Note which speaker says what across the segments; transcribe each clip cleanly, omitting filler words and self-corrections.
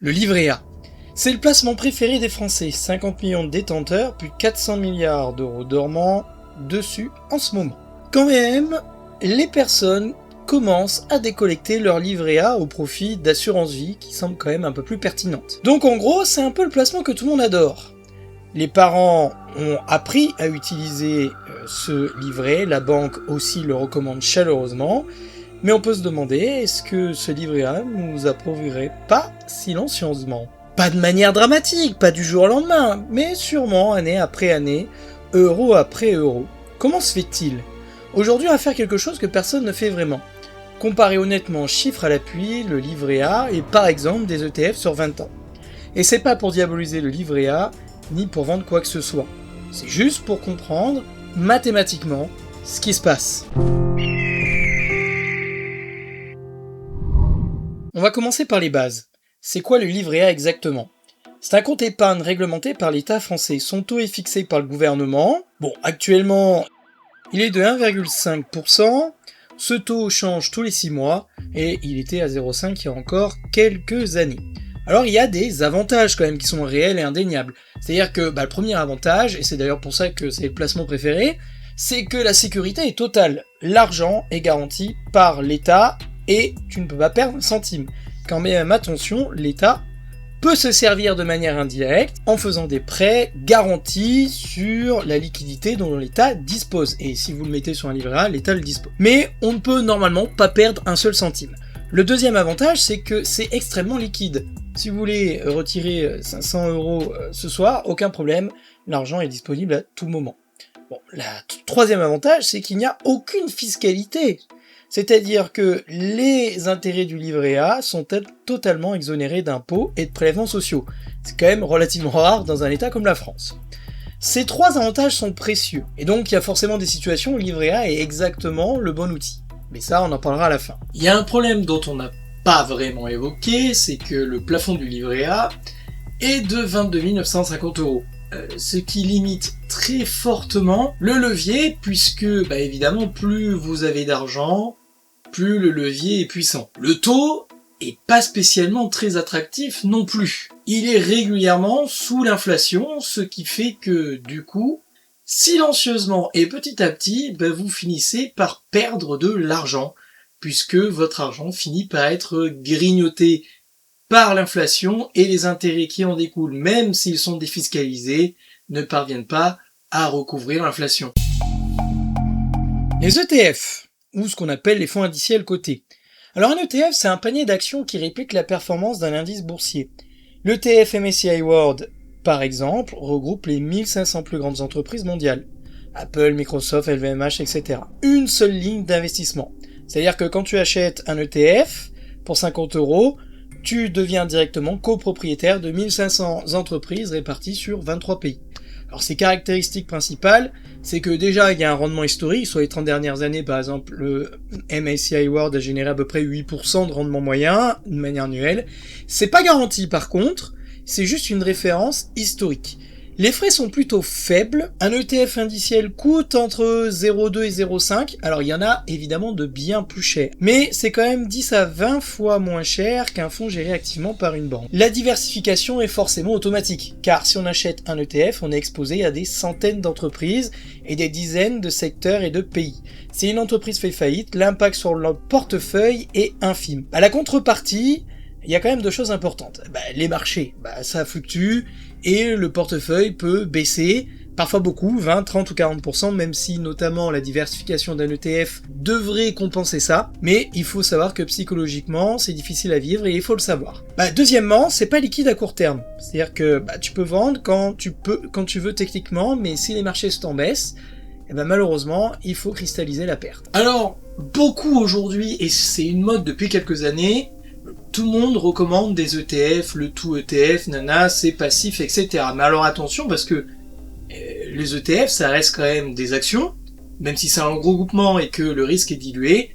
Speaker 1: Le livret A. C'est le placement préféré des Français, 50 millions de détenteurs, plus de 400 milliards d'euros dormants dessus en ce moment. Quand même, les personnes commencent à décollecter leur livret A au profit d'assurance vie qui semble quand même un peu plus pertinente. Donc en gros, c'est un peu le placement que tout le monde adore. Les parents ont appris à utiliser ce livret, la banque aussi le recommande chaleureusement, mais on peut se demander, est-ce que ce livret A nous appauvrirait pas silencieusement ? Pas de manière dramatique, pas du jour au lendemain, mais sûrement année après année, euro après euro. Comment se fait-il ? Aujourd'hui, on va faire quelque chose que personne ne fait vraiment. Comparer honnêtement, chiffres à l'appui, le livret A et par exemple des ETF sur 20 ans. Et c'est pas pour diaboliser le livret A, ni pour vendre quoi que ce soit. C'est juste pour comprendre, mathématiquement, ce qui se passe. On va commencer par les bases. C'est quoi le livret A exactement ? C'est un compte épargne réglementé par l'État français. Son taux est fixé par le gouvernement. Bon, actuellement, il est de 1,5%. Ce taux change tous les 6 mois et il était à 0,5 il y a encore quelques années. Alors il y a des avantages quand même qui sont réels et indéniables. C'est-à-dire que le premier avantage, et c'est d'ailleurs pour ça que c'est le placement préféré, c'est que la sécurité est totale. L'argent est garanti par l'État et tu ne peux pas perdre un centime. Quand même attention, l'État peut se servir de manière indirecte en faisant des prêts garantis sur la liquidité dont l'État dispose. Et si vous le mettez sur un livret A, l'État le dispose. Mais on ne peut normalement pas perdre un seul centime. Le deuxième avantage, c'est que c'est extrêmement liquide. Si vous voulez retirer 500 € ce soir, aucun problème, l'argent est disponible à tout moment. Bon, le troisième avantage, c'est qu'il n'y a aucune fiscalité. C'est-à-dire que les intérêts du livret A sont totalement exonérés d'impôts et de prélèvements sociaux. C'est quand même relativement rare dans un État comme la France. Ces trois avantages sont précieux, et donc il y a forcément des situations où le livret A est exactement le bon outil. Mais ça, on en parlera à la fin. Il y a un problème dont on n'a pas vraiment évoqué, c'est que le plafond du livret A est de 22 950 €. Ce qui limite très fortement le levier, puisque évidemment plus vous avez d'argent, plus le levier est puissant. Le taux est pas spécialement très attractif non plus. Il est régulièrement sous l'inflation, ce qui fait que du coup, silencieusement et petit à petit, vous finissez par perdre de l'argent, puisque votre argent finit par être grignoté par l'inflation et les intérêts qui en découlent, même s'ils sont défiscalisés, ne parviennent pas à recouvrir l'inflation. Les ETF, ou ce qu'on appelle les fonds indiciels cotés. Alors un ETF, c'est un panier d'actions qui réplique la performance d'un indice boursier. L'ETF MSCI World, par exemple, regroupe les 1500 plus grandes entreprises mondiales. Apple, Microsoft, LVMH, etc. Une seule ligne d'investissement. C'est-à-dire que quand tu achètes un ETF pour 50 €, tu deviens directement copropriétaire de 1500 entreprises réparties sur 23 pays. Alors ses caractéristiques principales, c'est que déjà il y a un rendement historique, sur les 30 dernières années par exemple, le MSCI World a généré à peu près 8% de rendement moyen, de manière annuelle. C'est pas garanti par contre, c'est juste une référence historique. Les frais sont plutôt faibles, un ETF indiciel coûte entre 0,2 et 0,5, alors il y en a évidemment de bien plus chers, mais c'est quand même 10 à 20 fois moins cher qu'un fonds géré activement par une banque. La diversification est forcément automatique, car si on achète un ETF, on est exposé à des centaines d'entreprises et des dizaines de secteurs et de pays. Si une entreprise fait faillite, l'impact sur le portefeuille est infime. À la contrepartie, il y a quand même deux choses importantes. Les marchés, ça fluctue, et le portefeuille peut baisser, parfois beaucoup, 20, 30 ou 40%, même si notamment la diversification d'un ETF devrait compenser ça, mais il faut savoir que psychologiquement, c'est difficile à vivre et il faut le savoir. Deuxièmement, c'est pas liquide à court terme, c'est-à-dire que tu peux vendre quand tu veux techniquement, mais si les marchés sont en baisse, malheureusement, il faut cristalliser la perte. Alors, beaucoup aujourd'hui, et c'est une mode depuis quelques années, tout le monde recommande des ETF, le tout ETF, c'est passif, etc. Mais alors attention, parce que les ETF, ça reste quand même des actions, même si c'est un gros groupement et que le risque est dilué,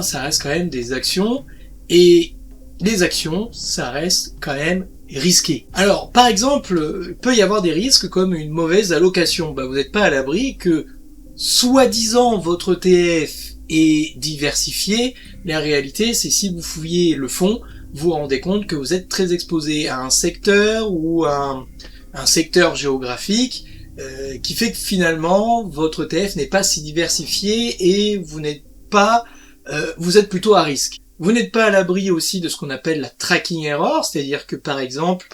Speaker 1: ça reste quand même des actions, et les actions, ça reste quand même risqué. Alors, par exemple, il peut y avoir des risques comme une mauvaise allocation. Vous n'êtes pas à l'abri que, soi-disant, votre ETF est diversifié. La réalité, c'est si vous fouillez le fond, vous vous rendez compte que vous êtes très exposé à un secteur ou à un secteur géographique qui fait que finalement votre ETF n'est pas si diversifié et vous n'êtes pas, vous êtes plutôt à risque. Vous n'êtes pas à l'abri aussi de ce qu'on appelle la tracking error, c'est-à-dire que par exemple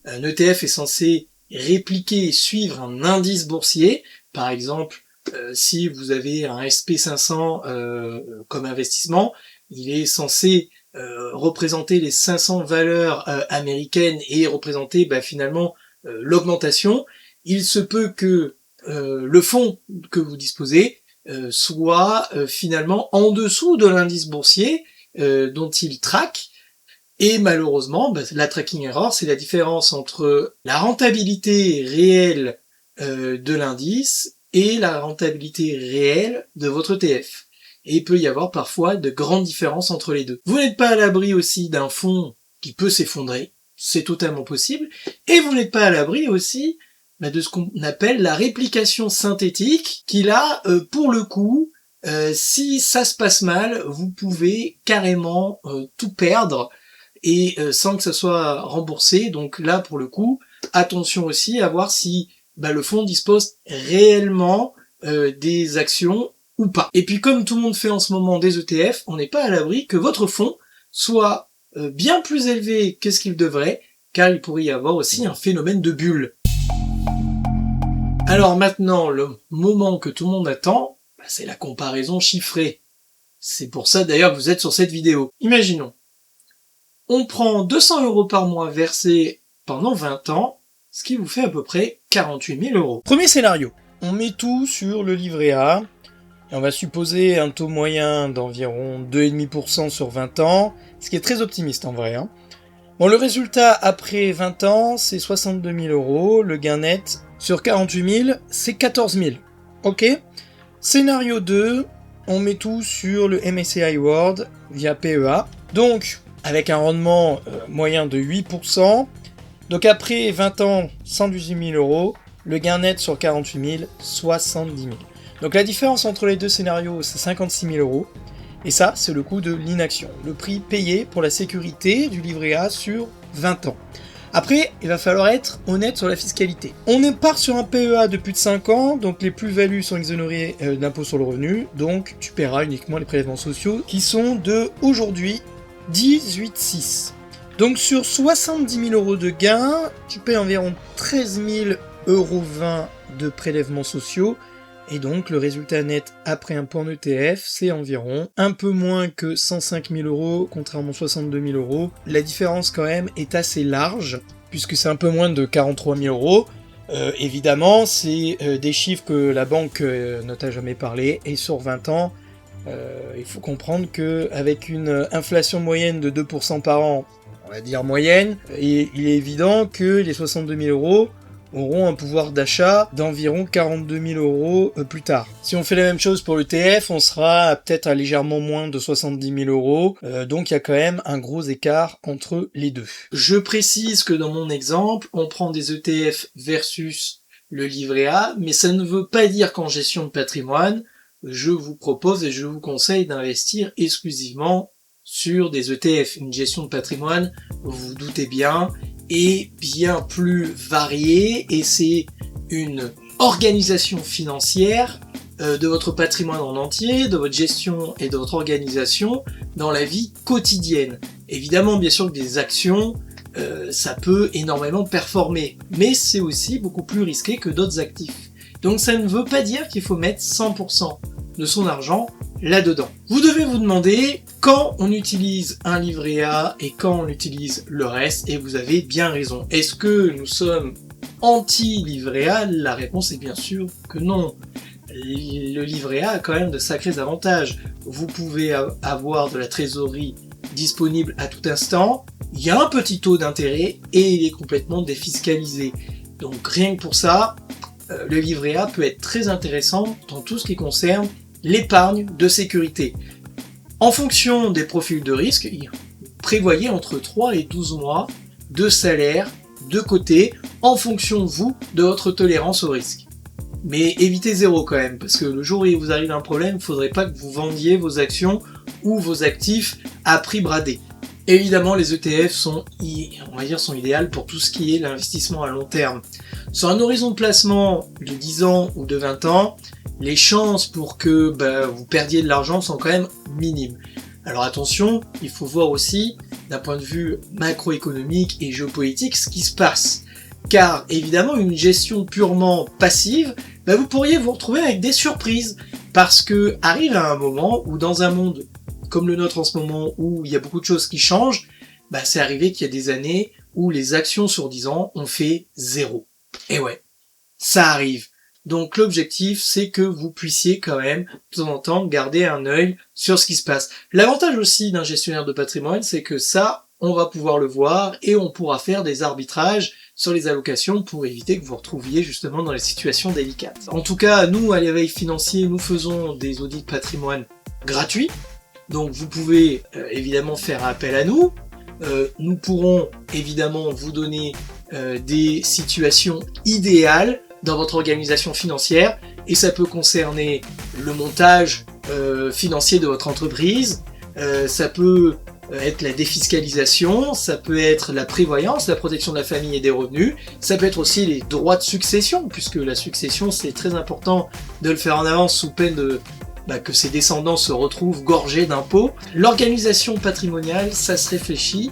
Speaker 1: un ETF est censé répliquer et suivre un indice boursier. Par exemple, si vous avez un SP500 comme investissement, il est censé représenter les 500 valeurs américaines et représenter finalement l'augmentation. Il se peut que le fonds que vous disposez soit finalement en dessous de l'indice boursier dont il traque. Et malheureusement, la tracking error, c'est la différence entre la rentabilité réelle de l'indice et la rentabilité réelle de votre ETF. Et il peut y avoir parfois de grandes différences entre les deux. Vous n'êtes pas à l'abri aussi d'un fonds qui peut s'effondrer, c'est totalement possible, et vous n'êtes pas à l'abri aussi de ce qu'on appelle la réplication synthétique, qui là, pour le coup, si ça se passe mal, vous pouvez carrément tout perdre, et sans que ça soit remboursé. Donc là, pour le coup, attention aussi à voir si le fonds dispose réellement des actions ou pas. Et puis comme tout le monde fait en ce moment des ETF, on n'est pas à l'abri que votre fonds soit bien plus élevé que ce qu'il devrait, car il pourrait y avoir aussi un phénomène de bulle. Alors maintenant, le moment que tout le monde attend, c'est la comparaison chiffrée. C'est pour ça d'ailleurs que vous êtes sur cette vidéo. Imaginons, on prend 200 € par mois versés pendant 20 ans, ce qui vous fait à peu près 48 000 €. Premier scénario, on met tout sur le livret A, et on va supposer un taux moyen d'environ 2,5% sur 20 ans, ce qui est très optimiste en vrai. Bon, le résultat après 20 ans, c'est 62 000 €, le gain net sur 48 000, c'est 14 000. Ok. Scénario 2, on met tout sur le MSCI World via PEA. Donc, avec un rendement moyen de 8%. Donc après 20 ans, 118 000 €, le gain net sur 48 000, 70 000. Donc la différence entre les deux scénarios, c'est 56 000 €. Et ça, c'est le coût de l'inaction, le prix payé pour la sécurité du livret A sur 20 ans. Après, il va falloir être honnête sur la fiscalité. On part sur un PEA de plus de 5 ans, donc les plus-values sont exonérées d'impôt sur le revenu, donc tu paieras uniquement les prélèvements sociaux qui sont de, aujourd'hui, 18,6. Donc sur 70 000 € de gains, tu paies environ 13 020 € de prélèvements sociaux, et donc le résultat net après impôt en ETF, c'est environ un peu moins que 105 000 €, contrairement aux 62 000 €. La différence quand même est assez large, puisque c'est un peu moins de 43 000 €. Évidemment, c'est des chiffres que la banque ne t'a jamais parlé, et sur 20 ans, il faut comprendre que avec une inflation moyenne de 2% par an, on va dire moyenne, et il est évident que les 62 000 € auront un pouvoir d'achat d'environ 42 000 € plus tard. Si on fait la même chose pour l'ETF, on sera peut-être à légèrement moins de 70 000 €, donc il y a quand même un gros écart entre les deux. Je précise que dans mon exemple, on prend des ETF versus le livret A, mais ça ne veut pas dire qu'en gestion de patrimoine, je vous propose et je vous conseille d'investir exclusivement sur des ETF. Une gestion de patrimoine, vous vous doutez bien, est bien plus variée et c'est une organisation financière de votre patrimoine en entier, de votre gestion et de votre organisation dans la vie quotidienne. Évidemment, bien sûr que des actions, ça peut énormément performer, mais c'est aussi beaucoup plus risqué que d'autres actifs. Donc ça ne veut pas dire qu'il faut mettre 100% de son argent là-dedans. Vous devez vous demander quand on utilise un livret A et quand on utilise le reste, et vous avez bien raison. Est-ce que nous sommes anti-livret A? La réponse est bien sûr que non. Le livret A a quand même de sacrés avantages. Vous pouvez avoir de la trésorerie disponible à tout instant, il y a un petit taux d'intérêt et il est complètement défiscalisé. Donc rien que pour ça, le livret A peut être très intéressant dans tout ce qui concerne l'épargne de sécurité. En fonction des profils de risque, prévoyez entre 3 et 12 mois de salaire de côté en fonction, vous, de votre tolérance au risque. Mais évitez 0 quand même, parce que le jour où il vous arrive un problème, il ne faudrait pas que vous vendiez vos actions ou vos actifs à prix bradé. Évidemment, les ETF sont idéales pour tout ce qui est l'investissement à long terme. Sur un horizon de placement de 10 ans ou de 20 ans, les chances pour que vous perdiez de l'argent sont quand même minimes. Alors attention, il faut voir aussi, d'un point de vue macroéconomique et géopolitique, ce qui se passe. Car évidemment, une gestion purement passive, vous pourriez vous retrouver avec des surprises. Parce que arrive à un moment où dans un monde comme le nôtre en ce moment, où il y a beaucoup de choses qui changent, c'est arrivé qu'il y a des années où les actions sur 10 ans ont fait 0. Et ouais, ça arrive. Donc l'objectif, c'est que vous puissiez quand même, de temps en temps, garder un œil sur ce qui se passe. L'avantage aussi d'un gestionnaire de patrimoine, c'est que ça, on va pouvoir le voir et on pourra faire des arbitrages sur les allocations pour éviter que vous vous retrouviez justement dans les situations délicates. En tout cas, nous, à l'éveil financier, nous faisons des audits patrimoine gratuits. Donc vous pouvez évidemment faire appel à nous. Nous pourrons évidemment vous donner des situations idéales dans votre organisation financière, et ça peut concerner le montage financier de votre entreprise, ça peut être la défiscalisation, ça peut être la prévoyance, la protection de la famille et des revenus, ça peut être aussi les droits de succession, puisque la succession c'est très important de le faire en avance sous peine de que ses descendants se retrouvent gorgés d'impôts. L'organisation patrimoniale, ça se réfléchit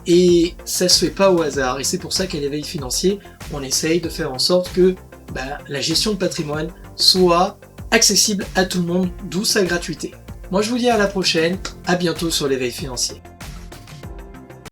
Speaker 1: et ça se fait pas au hasard. Et c'est pour ça qu'à l'éveil financier, on essaye de faire en sorte que la gestion de patrimoine soit accessible à tout le monde, d'où sa gratuité. Moi je vous dis à la prochaine, à bientôt sur l'éveil financier.